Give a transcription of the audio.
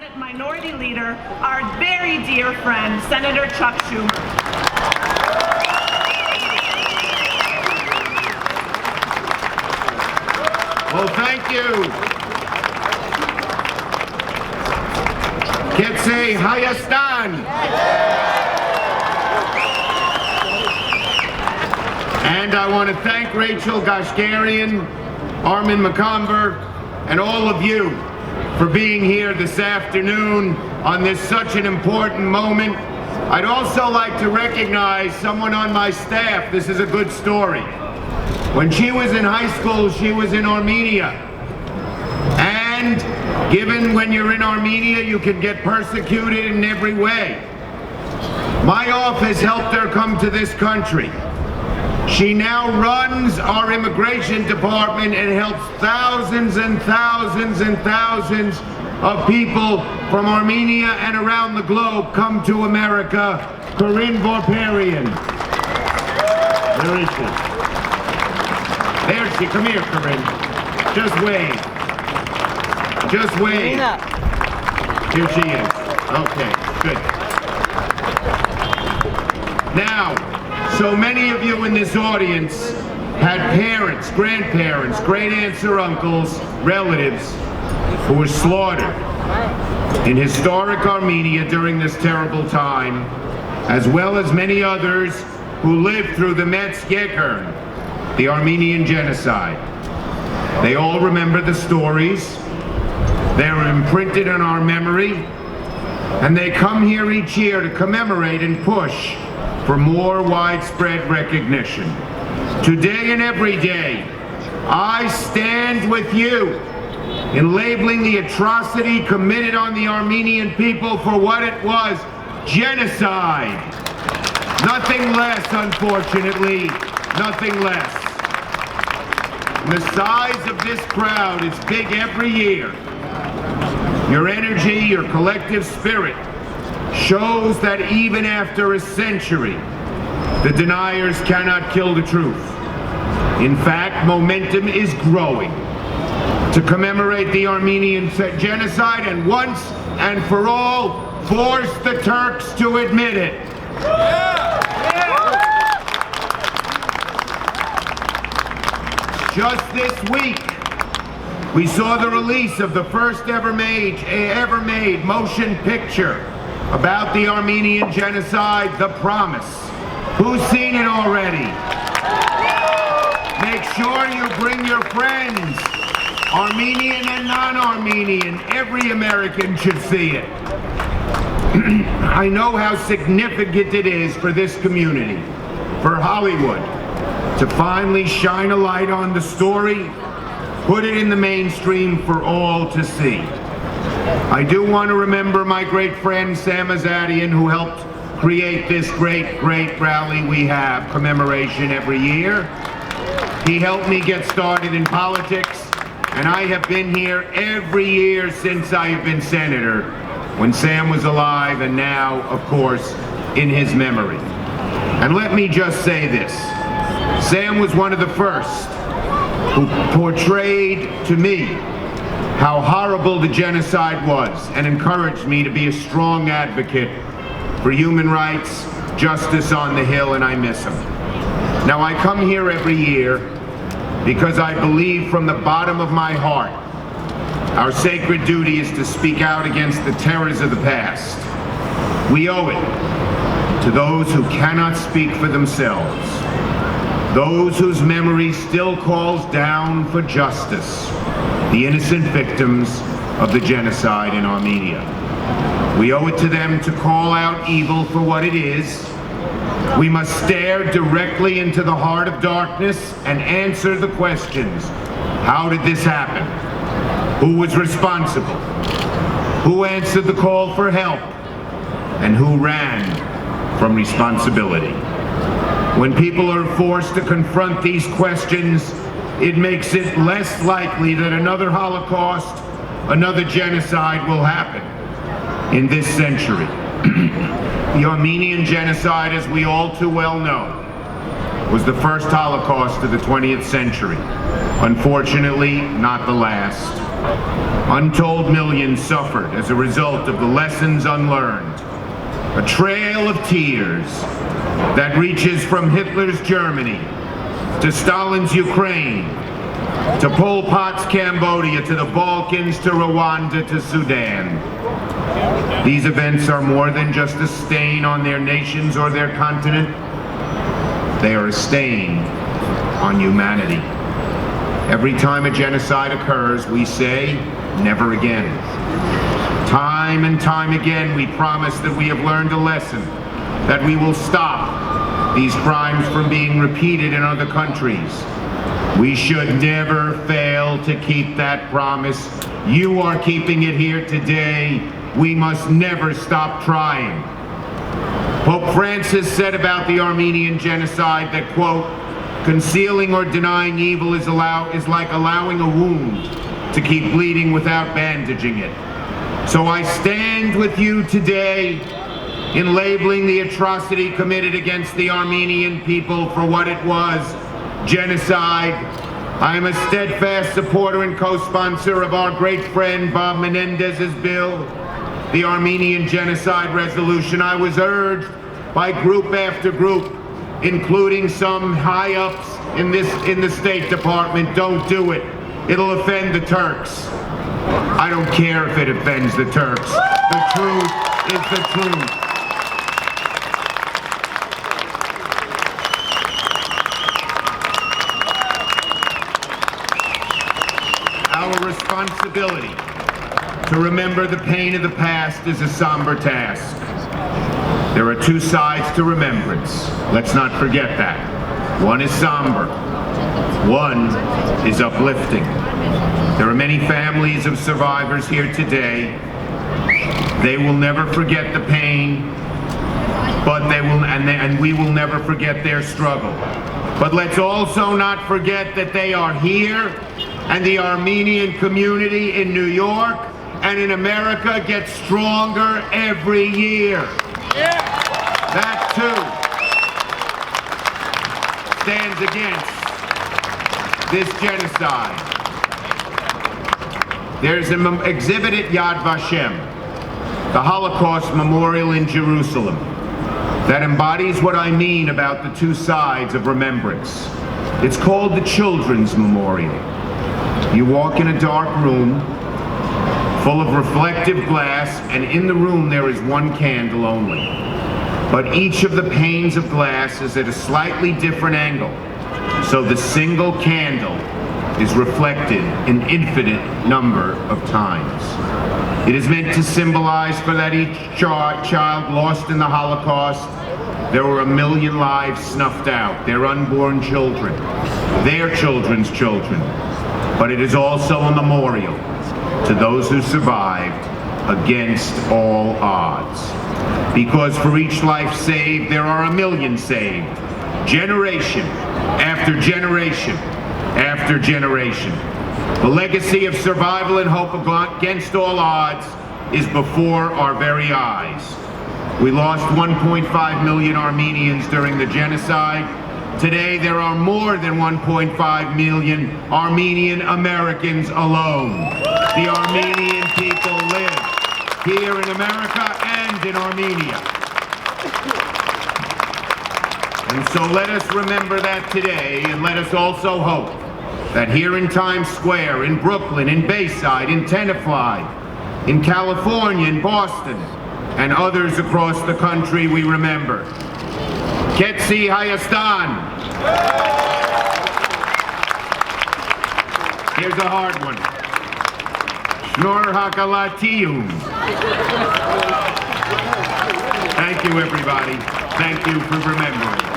Senate Minority Leader, our very dear friend, Senator Chuck Schumer. Well, thank you. Ketse Hayastan. And I want to thank Rachel Gashgarian, Armin McComber, and all of you for being here this afternoon on this such an important moment. I'd also like to recognize someone on my staff. This is a good story. When she was in high school, she was in Armenia. And given when you're in Armenia, you can get persecuted in every way. My office helped her come to this country. She now runs our immigration department and helps thousands and thousands and thousands of people from Armenia and around the globe come to America. Corinne Vartan. Where is she? There she, come here, Corinne. Just wave. Just wave. Here she is. Okay, good. Now, so many of you in this audience had parents, grandparents, great aunts or uncles, relatives who were slaughtered in historic Armenia during this terrible time, as well as many others who lived through the Metz Yeker, the Armenian Genocide. They all remember the stories. They are imprinted in our memory, and they come here each year to commemorate and push for more widespread recognition. Today and every day, I stand with you in labeling the atrocity committed on the Armenian people for what it was, genocide. Nothing less, unfortunately, nothing less. And the size of this crowd is big every year. Your energy, your collective spirit shows that even after a century, the deniers cannot kill the truth. In fact, momentum is growing to commemorate the Armenian genocide and once and for all, force the Turks to admit it. Just this week, we saw the release of the first ever made motion picture about the Armenian genocide, The Promise. Who's seen it already? Make sure you bring your friends, Armenian and non-Armenian. Every American should see it. I know how significant it is for this community, for Hollywood, to finally shine a light on the story, put it in the mainstream for all to see. I do want to remember my great friend Sam Azadian, who helped create this great rally we have, commemoration every year. He helped me get started in politics, and I have been here every year since I have been senator, when Sam was alive, and now, of course, in his memory. And let me just say this. Sam was one of the first who portrayed to me how horrible the genocide was and encouraged me to be a strong advocate for human rights, justice on the Hill, and I miss him. Now, I come here every year because I believe from the bottom of my heart our sacred duty is to speak out against the terrors of the past. We owe it to those who cannot speak for themselves, those whose memory still calls down for justice, the innocent victims of the genocide in Armenia. We owe it to them to call out evil for what it is. We must stare directly into the heart of darkness and answer the questions. How did this happen? Who was responsible? Who answered the call for help? And who ran from responsibility? When people are forced to confront these questions, it makes it less likely that another Holocaust, another genocide will happen in this century. The Armenian genocide, as we all too well know, was the first Holocaust of the 20th century. Unfortunately, not the last. Untold millions suffered as a result of the lessons unlearned. A trail of tears that reaches from Hitler's Germany to Stalin's Ukraine, to Pol Pot's Cambodia, to the Balkans, to Rwanda, to Sudan. These events are more than just a stain on their nations or their continent. They are a stain on humanity. Every time a genocide occurs, we say, never again. Time and time again, we promise that we have learned a lesson, that we will stop these crimes from being repeated in other countries. We should never fail to keep that promise. You are keeping it here today. We must never stop trying. Pope Francis said about the Armenian genocide that, quote, concealing or denying evil is like allowing a wound to keep bleeding without bandaging it. So I stand with you today in labeling the atrocity committed against the Armenian people for what it was, genocide. I am a steadfast supporter and co-sponsor of our great friend Bob Menendez's bill, the Armenian Genocide Resolution. I was urged by group after group, including some high-ups in the State Department, don't do it. It'll offend the Turks. I don't care if it offends the Turks. The truth is the truth. Our responsibility to remember the pain of the past is a somber task. There are two sides to remembrance. Let's not forget that. One is somber. One is uplifting. There are many families of survivors here today. They will never forget the pain, but they will, and we will never forget their struggle. But let's also not forget that they are here, and the Armenian community in New York and in America gets stronger every year. That too stands against this genocide. There's an exhibit at Yad Vashem, the Holocaust Memorial in Jerusalem, that embodies what I mean about the two sides of remembrance. It's called the Children's Memorial. You walk in a dark room full of reflective glass, and in the room there is one candle only. But each of the panes of glass is at a slightly different angle, so the single candle is reflected an infinite number of times. It is meant to symbolize for that each child lost in the Holocaust, there were 1 million lives snuffed out, their unborn children, their children's children. But it is also a memorial to those who survived against all odds. Because for each life saved, there are 1 million saved, generation after generation after generation. The legacy of survival and hope against all odds is before our very eyes. We lost 1.5 million Armenians during the genocide. Today there are more than 1.5 million Armenian Americans alone. The Armenian people live here in America and in Armenia. And so let us remember that today, and let us also hope that here in Times Square, in Brooklyn, in Bayside, in Tenafly, in California, in Boston, and others across the country, we remember. Ketsi Hayastan. Here's a hard one. Shnor Hakalatiyum. Thank you, everybody. Thank you for remembering.